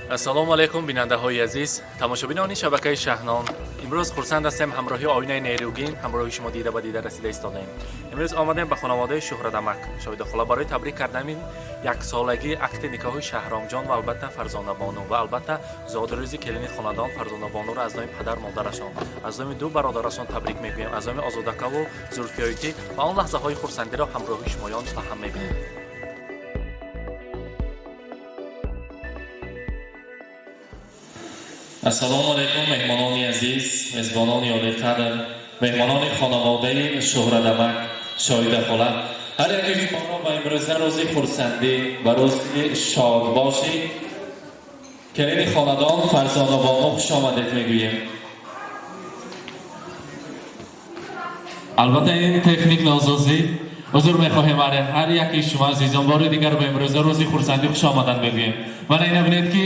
ассалому алайкум бинандаҳои азиз, тамошобинони шабакаи Шаҳнон. имрӯз хурсанд ҳастем ҳамроҳи оинаи нерӯгин ҳамроҳи шумо дида ба дида расида истодаем. имрӯз омадем ба хонаводаи Шӯҳрадамак шоҳидахола барои табрик кардани яксолагии акти никоҳи Шаҳромҷон ва албатта Фарзонабону ва албатта зодирӯзи келини хонадон Фарзонабонуро аз номи падар модарашон, аз номи ду бародарашон табрик мегӯем, аз номи Озодакаву Зулфиёитӣ ва он лаҳзаҳои хурсандиро ҳамроҳи шумоён фаҳм мебинем. ассалому алайкум меҳмонони азиз, мезбонони олиқадр, меҳмонони хонаводаи Шӯҳрадамак, шоҳидахола. ҳар яке шуморо ба имрӯза рӯзи хурсандӣ, ба рӯзи шодбошӣ келини хонадон Фарзонабону хушомадед мегӯем. албатта ин техник носозӣ ҳузур мехоҳем ҳар яки шумо азизон бори дигар ба имрӯза рӯзи хурсандӣ хушомадад мегӯем. мана ина бинед ки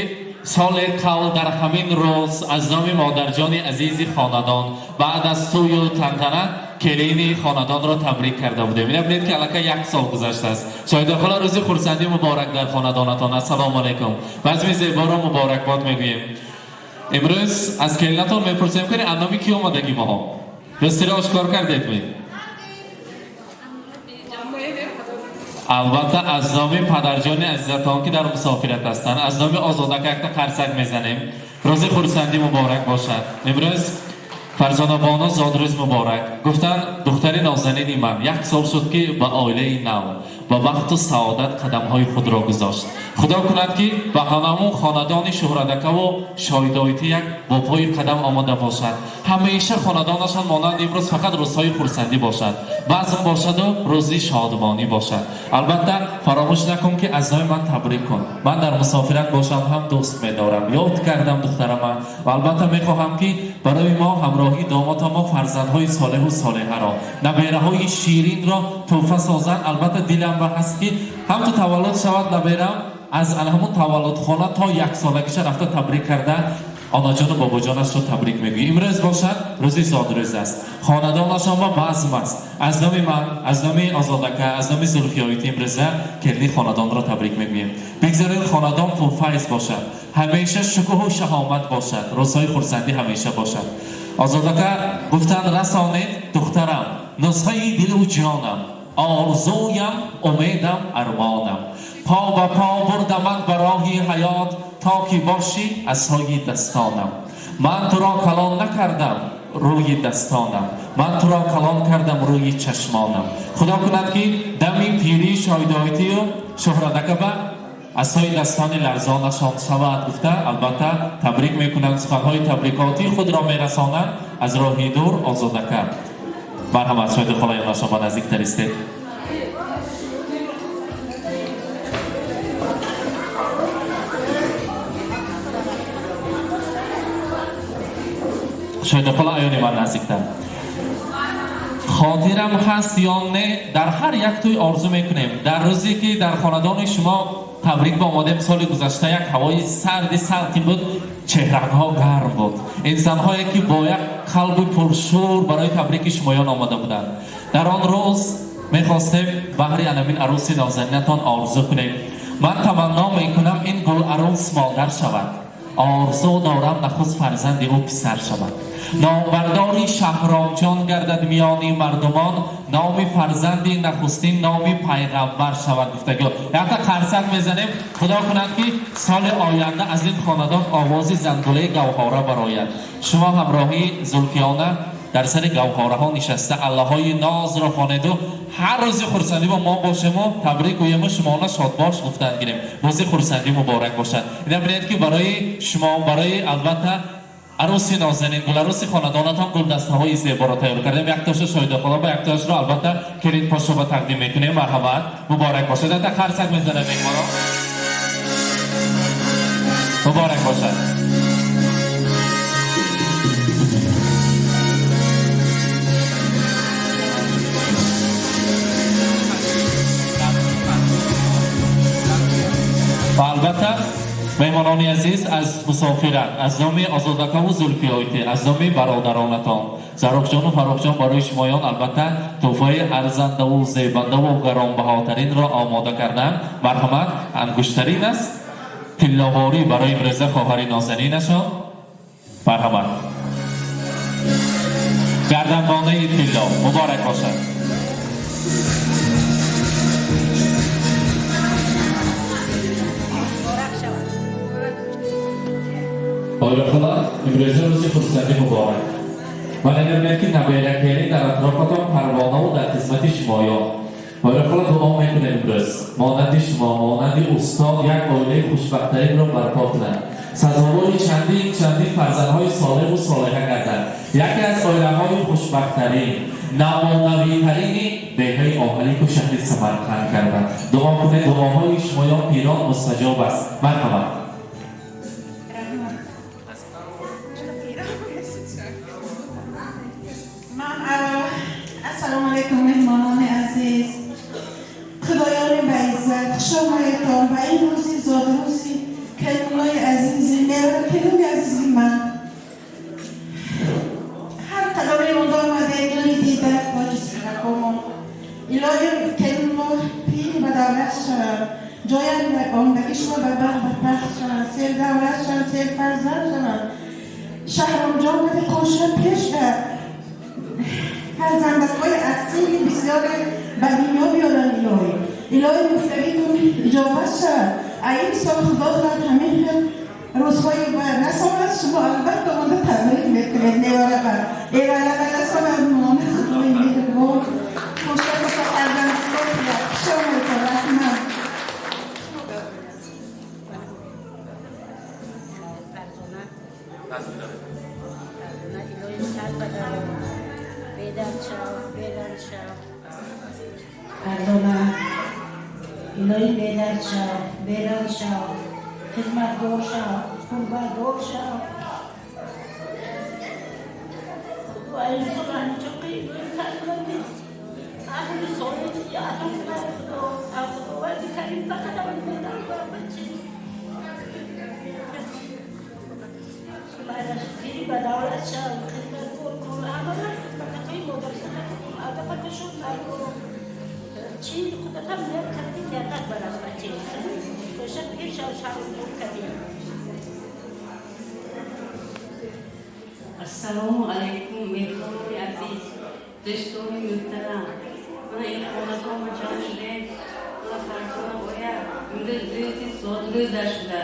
соли қабл дар ҳамин рӯз аз номи модарҷони азизи хонадон баъд аз сӯю тантана келини хонадонро табрик карда будем. ина бинед ки аллакай як сол гузаштааст. шоҳидахола рӯзи хурсандӣ муборак дар хонадонатон. ассалому алайкум. базми зеборо муборакбод мегӯем. имрӯз аз келинатон мепурсем ки аз номи кӣ омадагӣ моҳо дӯстиро ошкор кардед ми? албатта аз номи падарҷони азизатон ки дар мусофират ҳастанд, аз номи Озодака якта қарсак мезанем. рӯзи хурсандӣ муборак бошад. имрӯз Фарзонабону зодрӯз муборак. гуфтанд духтари нозанини ман як сол шуд ки ба оилаи нав ба бахту саодат қадамҳои худро гузошт. худо кунад ки ба ҳамамун хонадони Шӯҳрадакаву Шоҳидоитӣ як бопои қадам омада бошад. ҳамеша хонадонашон монанд имрӯз фақат рӯзҳои хурсандӣ бошад, базм бошаду рӯзи шодмонӣ бошад. албатта фаромӯш накун ки аз номи ман табрик кун. ман дар мусофират бошам ҳам дӯст медорам, ёд кардам духтараман ва албатта мехоҳам ки барои мо ҳамроҳи домотамо фарзандҳои солеҳу солеҳаро, набераҳои ширинро тӯҳфа созанд. албатта дилам ба ҳаст ки ҳамто таваллуд шавад наберам аз ҳамун таваллудхона то яксолагиша рафта табрик карда онаҷону бобоҷонашро табрик мегӯӣ. имрӯз бошад рӯзи зодрӯз аст. хонадонашон ба базм аст. аз номи ман, аз номи Озодака, аз номи Зулфиёитӣ имрӯза келини хонадонро табрик мегӯем. бигзоред хонадон пурфайз бошад, ҳамеша шукӯҳу шаҳомат бошад, рӯзҳои хурсандӣ ҳамеша бошад. Озодака гуфтанд расонед духтарам нусхаи дилу ҷонам, орзуям умедам армонам, по ба по бурдамак ба роҳи ҳаёт то ки бошӣ асои дастонам. ман туро калон накардам рӯи дастонам, ман туро калон кардам рӯи чашмонам. худо кунад ки дами пирии Шоҳидоитию Шӯҳрадака ба асоидастони ларзонашон шавад. гуфта албатта табрик мекунанд, суханҳои табрикотӣ худро мерасонанд аз роҳи дур. Озодака марҳамат, шоҳидахола ёнашон ба наздиктар истед. шоҳидахола аёни ман наздиктар. хотирам ҳаст ё не, дар ҳар як тӯй орзу мекунем. дар рӯзе ки дар хонадони шумо табрик ба омадем соли гузашта, як ҳавои сарди салқин буд, чеҳраҳо гарм буд. инсонҳое ки бо як қалби пуршӯр барои табрики шумоён омада буданд. дар он рӯз мехостем баҳри анамин арӯси нозанинатон орзу кунем. ман таманно мекунам ин гуларӯс модар шавад. орзу дорам нахуст фарзанди ӯ писар шавад. номбардори Шаҳромҷон гардад миёни мардумон, номи фарзанди нахустин номи пайғамбар шавад. гуфтагӯ якта қарсак мезанем. худо кунад ки соли оянда аз ин хонадон овози зангулаи гавҳора барояд. шумо ҳамроҳи Зулфиёна дар сари гавҳораҳо нишаста аллаҳои нозро хонеду ҳар рӯзи хурсандӣ ба мо бошему табрик гӯему шумона шодбош гуфтанд гирем. рӯзи хурсандӣ муборак бошад. ина бинед ки барои шумо, барои албатта арӯси нозанин, гуларӯси хонадонатон гулдастаҳои зеборо тайёр кардем. яктоша шоҳидахола ба яктошро албатта келин пошоба тақдим мекунем. марҳамат, муборак бошад. ята қарсак мезанем меҳмоно. муборак бошад. ва албатта меҳмонони азиз аз мусофират, аз номи Озодакаву Зулфиёитӣ, аз номи бародаронатон Зарохҷону Фарохҷон барои шумоён албатта тӯҳфаи арзандаву зебандаву гаронбаҳотаринро омода карданд. марҳамат, ангуштарин аст. تلاواری برای امروز خواهر نازنینشان مرحبا گردنبانه تلا مبارک باشد. آیرخلا امروز روز خورسندی مبارک. من نمی‌دونم که نبایرکیانی در اطرافتان پروانه و در خدمت شمایان. آیرخلا دعا میکنم امروز مانند شما مانند استاد یک عائله خوشبخت‌ترین را برپا کنند. سزاوار چندین فرزندهای صالح و صالحه گردند. یکی از عائله‌های خوشبخت‌ترین نمونوی‌ترین بههای آهلی که شهر سمرقند کردند. دعا کنید دعاهای شمایان پیران مستجاب است. مرحبا. السلام علیکم مهمانان عزیز خدایان به عزت شمایتان و این روزی زاد روزی کلمای عزیزی میرم کلوی عزیزی من هر قدمی اوندا آمده نوری دیده با جسم نکومون الهی کلمو پیر و دولت شد جایم آمدگی شما به بخت شد سیل دولت شد سیل فرزند شد شهرم جامعه خوشم پیش کرد فرزندک‌های اصیل بسیار به دنیا بیارن الهی مفتقیتون اجابت شد این سال خدا دارد همین روزهای باید نسامد شما البته مانده تبریک میکنید نیاره بر ایوالا نسامد مانده خدای میدون خوشت بسا فرزندک‌های شما میتون رحمت Perdona, الهی بیدار شو، بیدار شو، خدمتگار شو، قربانگار شو. خدا این سخن چه قیمت کردی؟ آخر سوالت یادم میاد خدا، خدا وقتی کردیم فقط آن بیدار بچه. بعدش خیلی بداورت شو، خدمتگار کن، آماده فقط توی مدرسه نکن، آماده فقط شو نکن. چی خودت هم میاد کردی زیادت برای بچه باشه پیش شاید دور کردی السلام علیکم مهمانان عزیز دوستان محترم من این خانواده ما جمع شده من فرزند باید امروز روز زادروز شده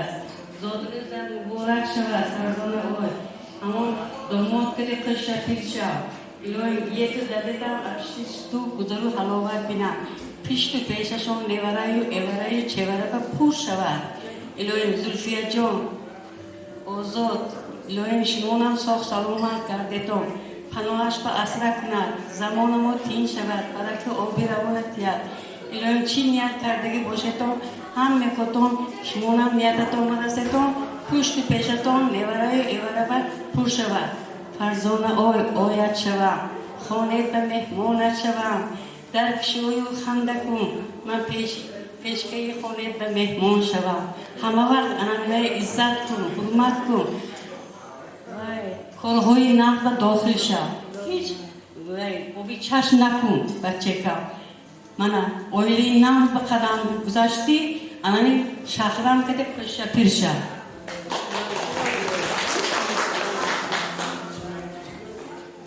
زادروز مبارک شود فرزند آی اما داماد کده قش پیر شد الهی یک دلیدم افشیش تو گذرو حلاوت بینم پیش تو پیششان نورای و ایورای چهوره با پور شود الهی زلفیه جان آزاد الهی شنونم ساخ سلامت کردتم پناهش با اسره کند زمان ما تین شود برکه آبی روانت یاد الهی چی نیت کردگی باشتم هم میکتم شمونم نیتتم مرستم پشت پیشتم نورای و ایوره با پور شود فرزان آیت شوم خانه به مهمانت شوم در کشوی و خنده کن من پیشکه خانه به مهمان شوم همه وقت انمیه عزت کن حرمت کن کارهای نقد داخل شوم هیچ بابی چشم نکن بچه کم من اویلی نقد به قدم گذاشتی انانی شخرم کده پشت پیر شوم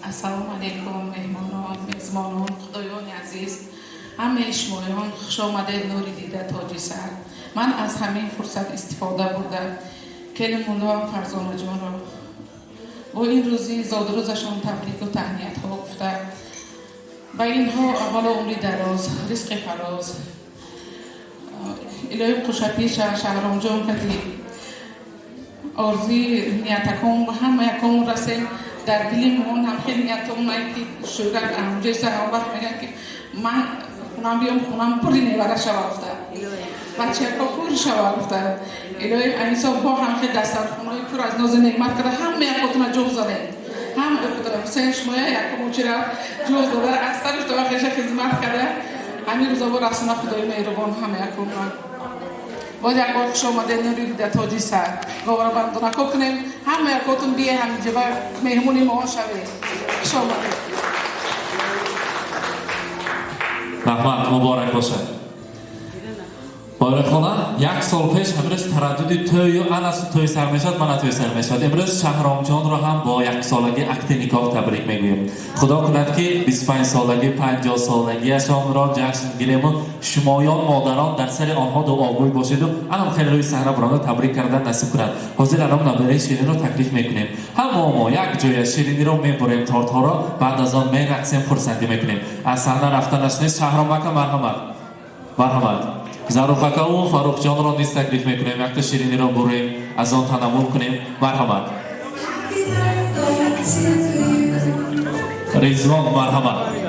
السلام علیکم مهمانان میزبانان خدایان عزیز همه شمایان خوش آمده نوری دیده تاجی سر من از همین فرصت استفاده بردم کلم مولا فرزانه جان را با این روزی زادروزشان تبریک و تهنیت ها گفته و اینها اول عمری دراز رزق فراز الهی خوش پیش شهرام جان کدی آرزی نیتکم و همه یکم رسیم در دلمون هم خیلی نیتمون که شوگر همونجای سر هم وقت میگن که من خونم بیام خونم پری نیوره شوا افتاد بچه ها پری شوا افتاد الهی انیسا با هم خیلی دستر خونای پر از ناز نعمت کرده همه یکتون جوز داره همه بخاطر حسین شمایه یکم چرا جوز داره از سرش تا وقتش خدمت کرده همین روزا با رسول خدای مهربان همه یکم باید یک بار خوش آمده نوری در تاجی سر گوارا بندونه کنیم همه یکاتون بیه همینجا و مهمونی ما شوه خوش آمده رحمت مبارک باشد بارخانه یک سال پیش امروز ترددی توی اناس توی سر میشد من توی سر میشد امروز شهرام جان را هم با یک سالگی عقد نکاح تبریک میگویم خدا کند که 25 سالگی 50 سالگیشان را جشن گیریم و شمایان مادران در سر آنها دعاگوی باشید و الان خیلی روی صحنه برآمد تبریک کردن نصیب کند حاضر الان نبره شیرین رو تکلیف میکنیم ما یک جای شیرینی رو میبریم تارتا را بعد از آن میرقصیم خرسندی میکنیم از صحنه رفتنش نیست شهرام مکه مرحمت زاروخاکا و فاروق جان را نیز تکلیف میکنیم یک تا شیرینی را بریم از آن تنمون کنیم مرحمت رضوان مرحمت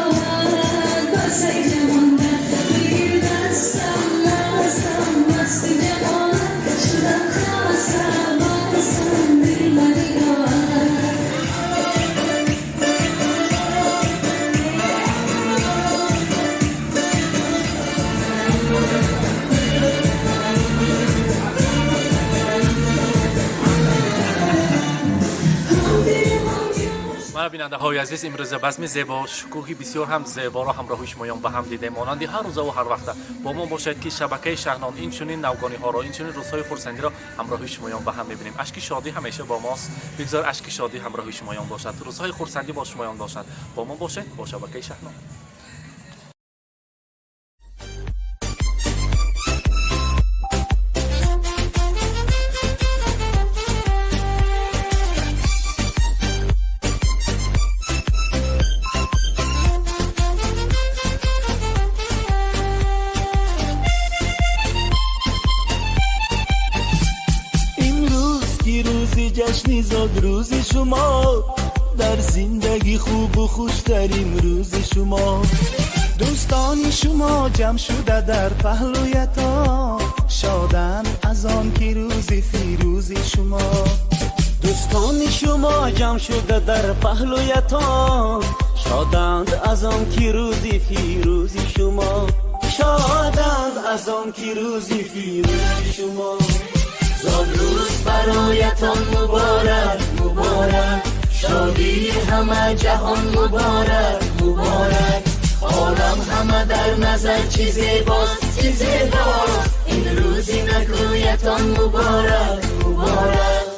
راحت بس ای جوانتر بگیر دستم نوستم مست جوانت شدم خواستم بازم دل منی راحت ما بیننده های عزیز امروز بزم زیبا شکوهی بسیار هم زیبا را همراه شمایان به هم دیده مانند هر روز و هر وقت با ما باشد که شبکه شهنان این چنین نوگانی ها را این چنین روزهای خرسندی را همراه شمایان به هم میبینیم. اشک شادی همیشه با ماست، بگذار اشک شادی همراه شمایان باشد، روزهای خرسندی با شمایان باشد. با ما باشد با شبکه شهنان. جشنی زاد روز شما در زندگی خوب و خوشترین روز شما دوستان شما جمع شده در پهلویتان شادن از آن که روز فیروز شما دوستان شما جمع شده در پهلویتان شادند از آن که روز فیروز شما شادند از آن که روز فیروز شما زاد روز برایتان مبارک مبارک شادی همه جهان مبارک مبارک عالم همه در نظر چی زیباست چی زیباست این روزی نگویتان مبارک مبارک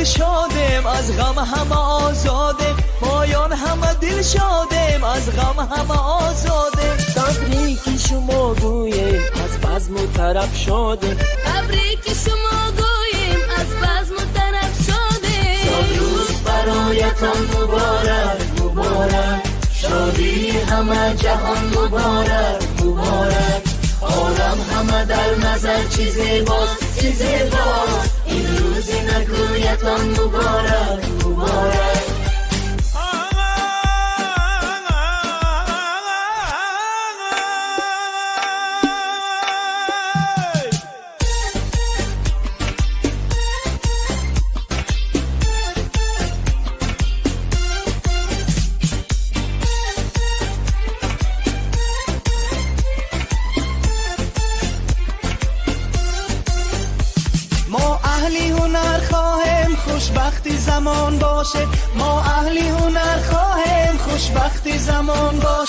دل شادیم از غم همه آزادیم مایان همه دل شادیم از غم همه آزادیم تبریک شما گوییم از بزم و طرب شادیم تبریک شما گوییم از بزم و طرب شادیم زاد روز برایتان مبارک مبارک شادی همه جهان مبارک مبارک عالم همه در نظر چی زیباست چی زیباست این روزی نگویتان مبارک مبارک خوشبختی زمان باشه ما اهلی هنر خواهیم خوشبختی زمان باشه